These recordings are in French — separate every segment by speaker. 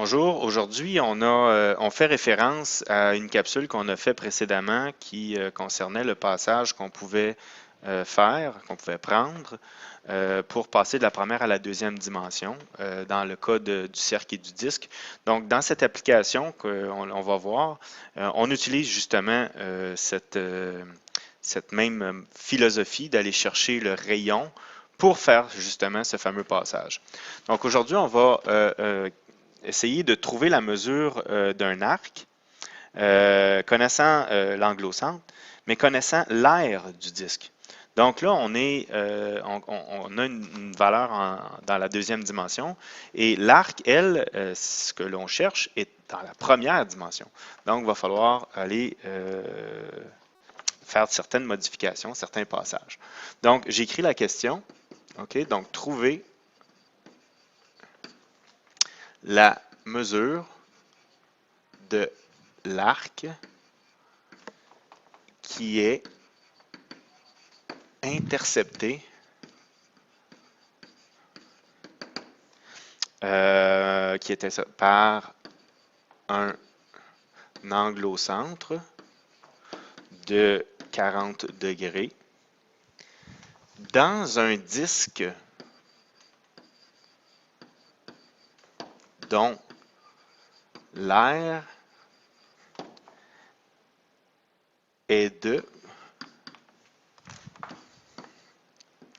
Speaker 1: Bonjour, aujourd'hui on fait référence à une capsule qu'on a fait précédemment qui concernait le passage qu'on pouvait qu'on pouvait prendre pour passer de la première à la deuxième dimension dans le cas du cercle et du disque. Donc dans cette application qu'on va voir, on utilise justement cette même philosophie d'aller chercher le rayon pour faire justement ce fameux passage. Donc aujourd'hui on va essayer de trouver la mesure d'un arc, connaissant l'angle au centre, mais connaissant l'aire du disque. Donc là, on a une valeur dans la deuxième dimension et l'arc, elle, ce que l'on cherche est dans la première dimension. Donc, il va falloir aller faire certaines modifications, certains passages. Donc, j'écris la question. OK, donc trouver la mesure de l'arc qui est intercepté par un angle au centre de 40 degrés dans un disque dont l'aire est de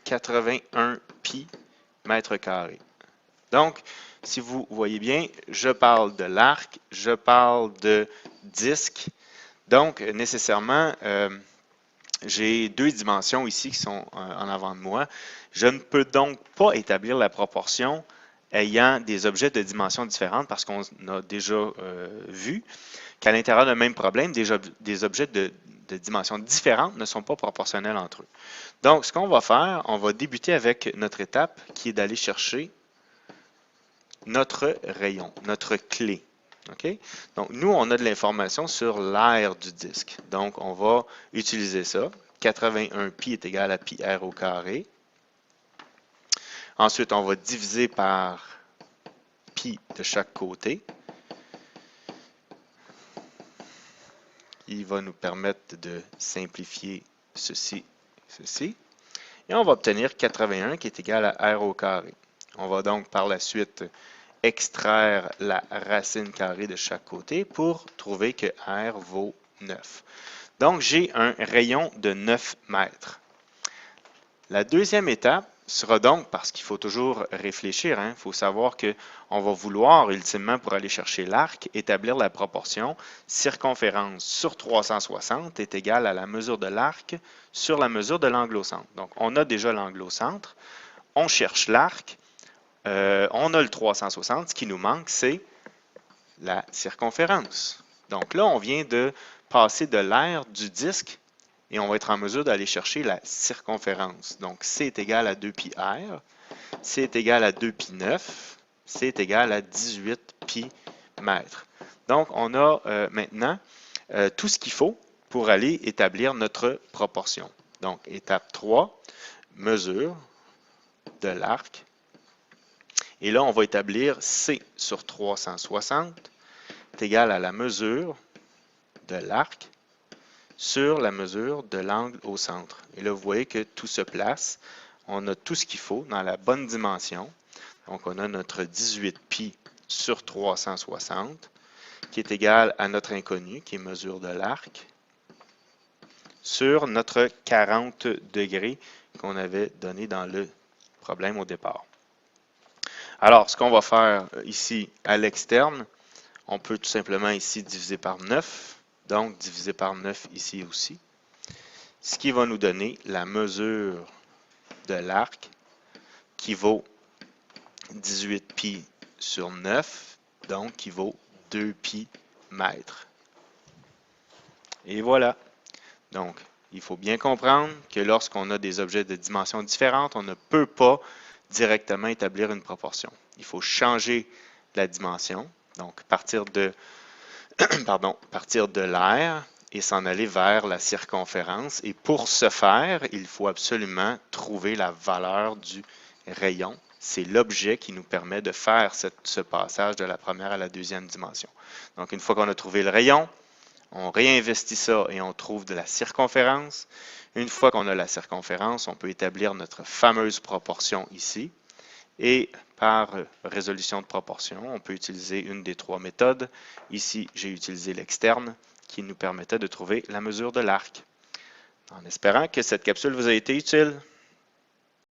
Speaker 1: 81 pi mètres carrés. Donc, si vous voyez bien, je parle de l'arc, je parle de disque. Donc, nécessairement, j'ai deux dimensions ici qui sont en avant de moi. Je ne peux donc pas établir la proportion ayant des objets de dimensions différentes parce qu'on a déjà vu qu'à l'intérieur d'un même problème, des objets de dimensions différentes ne sont pas proportionnels entre eux. Donc, ce qu'on va faire, on va débuter avec notre étape qui est d'aller chercher notre rayon, notre clé. Okay? Donc, nous, on a de l'information sur l'aire du disque. Donc, on va utiliser ça. 81 pi est égal à pi r au carré. Ensuite, on va diviser par pi de chaque côté. Il va nous permettre de simplifier ceci, ceci. Et on va obtenir 81 qui est égal à r au carré. On va donc par la suite extraire la racine carrée de chaque côté pour trouver que r vaut 9. Donc, j'ai un rayon de 9 mètres. La deuxième étape sera donc, parce qu'il faut toujours réfléchir, il faut savoir qu'on va vouloir, ultimement, pour aller chercher l'arc, établir la proportion circonférence sur 360 est égale à la mesure de l'arc sur la mesure de l'angle au centre. Donc, on a déjà l'angle au centre, on cherche l'arc, on a le 360, ce qui nous manque, c'est la circonférence. Donc là, on vient de passer de l'aire du disque et on va être en mesure d'aller chercher la circonférence. Donc, C est égal à 2 pi r, C est égal à 2 pi 9, C est égal à 18 pi mètres. Donc, on a maintenant tout ce qu'il faut pour aller établir notre proportion. Donc, étape 3, mesure de l'arc. Et là, on va établir C sur 360 est égal à la mesure de l'arc sur la mesure de l'angle au centre. Et là, vous voyez que tout se place. On a tout ce qu'il faut dans la bonne dimension. Donc, on a notre 18 pi sur 360 qui est égal à notre inconnu, qui est mesure de l'arc, sur notre 40 degrés qu'on avait donné dans le problème au départ. Alors, ce qu'on va faire ici à l'externe, on peut tout simplement ici diviser par 9, donc diviser par 9 ici aussi, ce qui va nous donner la mesure de l'arc qui vaut 18 pi sur 9, donc qui vaut 2 pi mètres. Et voilà. Donc, il faut bien comprendre que lorsqu'on a des objets de dimensions différentes, on ne peut pas directement établir une proportion. Il faut changer la dimension, donc partir de l'aire et s'en aller vers la circonférence. Et pour ce faire, il faut absolument trouver la valeur du rayon c'est l'objet qui nous permet de faire ce passage de la première à la deuxième dimension. Donc, une fois qu'on a trouvé le rayon, on réinvestit ça et on trouve de la circonférence. Une fois qu'on a la circonférence, on peut établir notre fameuse proportion ici. Et par résolution de proportion, on peut utiliser une des trois méthodes. Ici, j'ai utilisé l'externe qui nous permettait de trouver la mesure de l'arc. En espérant que cette capsule vous a été utile.